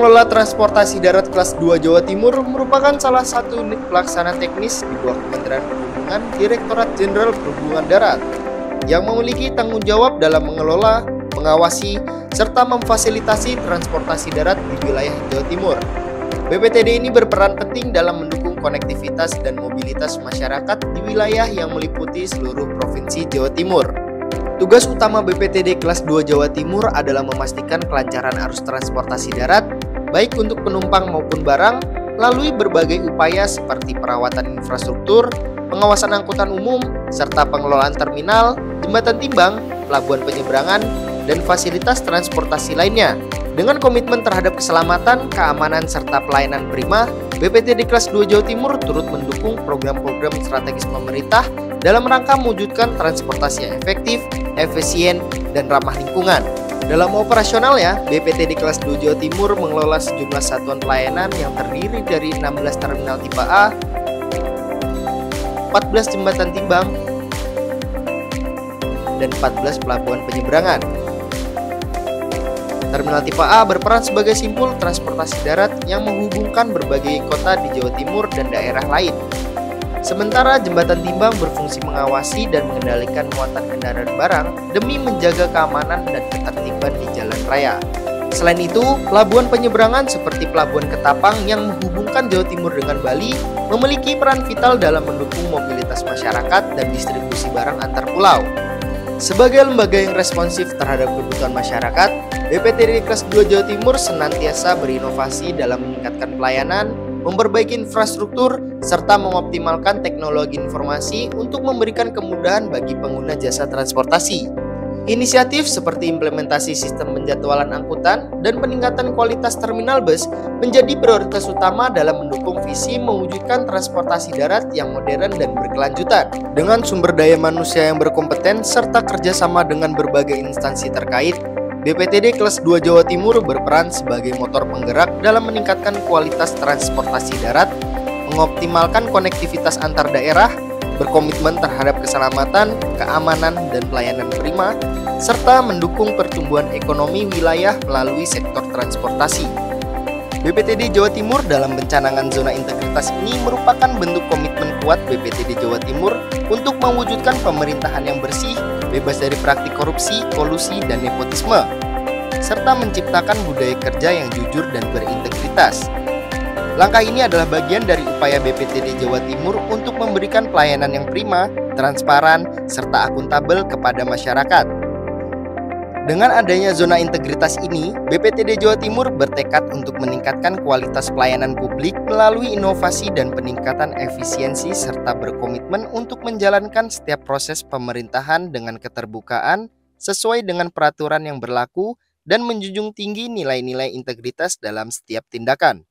mengelola transportasi darat kelas 2 Jawa Timur merupakan salah satu unit pelaksana teknis di bawah Kementerian Perhubungan Direktorat Jenderal Perhubungan Darat yang memiliki tanggung jawab dalam mengelola, mengawasi, serta memfasilitasi transportasi darat di wilayah Jawa Timur. BPTD ini berperan penting dalam mendukung konektivitas dan mobilitas masyarakat di wilayah yang meliputi seluruh provinsi Jawa Timur. Tugas utama BPTD kelas 2 Jawa Timur adalah memastikan kelancaran arus transportasi darat, baik untuk penumpang maupun barang, melalui berbagai upaya seperti perawatan infrastruktur, pengawasan angkutan umum, serta pengelolaan terminal, jembatan timbang, pelabuhan penyeberangan, dan fasilitas transportasi lainnya. Dengan komitmen terhadap keselamatan, keamanan, serta pelayanan prima, BPTD kelas 2 Jawa Timur turut mendukung program-program strategis pemerintah dalam rangka mewujudkan transportasi yang efektif, efisien, dan ramah lingkungan. Dalam operasionalnya, BPTD kelas 2 Jawa Timur mengelola sejumlah satuan pelayanan yang terdiri dari 16 terminal tipe A, 14 jembatan timbang, dan 14 pelabuhan penyeberangan. Terminal tipe A berperan sebagai simpul transportasi darat yang menghubungkan berbagai kota di Jawa Timur dan daerah lain. Sementara jembatan timbang berfungsi mengawasi dan mengendalikan muatan kendaraan barang demi menjaga keamanan dan ketertiban di jalan raya. Selain itu, pelabuhan penyeberangan seperti Pelabuhan Ketapang yang menghubungkan Jawa Timur dengan Bali memiliki peran vital dalam mendukung mobilitas masyarakat dan distribusi barang antar pulau. Sebagai lembaga yang responsif terhadap kebutuhan masyarakat, BPTD kelas 2 Jawa Timur senantiasa berinovasi dalam meningkatkan pelayanan, memperbaiki infrastruktur, serta mengoptimalkan teknologi informasi untuk memberikan kemudahan bagi pengguna jasa transportasi. Inisiatif seperti implementasi sistem penjadwalan angkutan dan peningkatan kualitas terminal bus menjadi prioritas utama dalam mendukung visi mewujudkan transportasi darat yang modern dan berkelanjutan. Dengan sumber daya manusia yang berkompeten serta kerjasama dengan berbagai instansi terkait, BPTD kelas 2 Jawa Timur berperan sebagai motor penggerak dalam meningkatkan kualitas transportasi darat, mengoptimalkan konektivitas antar daerah, berkomitmen terhadap keselamatan, keamanan, dan pelayanan prima, serta mendukung pertumbuhan ekonomi wilayah melalui sektor transportasi. BPTD Jawa Timur dalam pencanangan zona integritas ini merupakan bentuk komitmen kuat BPTD Jawa Timur untuk mewujudkan pemerintahan yang bersih, bebas dari praktik korupsi, kolusi, dan nepotisme, serta menciptakan budaya kerja yang jujur dan berintegritas. Langkah ini adalah bagian dari upaya BPTD Jawa Timur untuk memberikan pelayanan yang prima, transparan, serta akuntabel kepada masyarakat. Dengan adanya zona integritas ini, BPTD Jawa Timur bertekad untuk meningkatkan kualitas pelayanan publik melalui inovasi dan peningkatan efisiensi serta berkomitmen untuk menjalankan setiap proses pemerintahan dengan keterbukaan sesuai dengan peraturan yang berlaku dan menjunjung tinggi nilai-nilai integritas dalam setiap tindakan.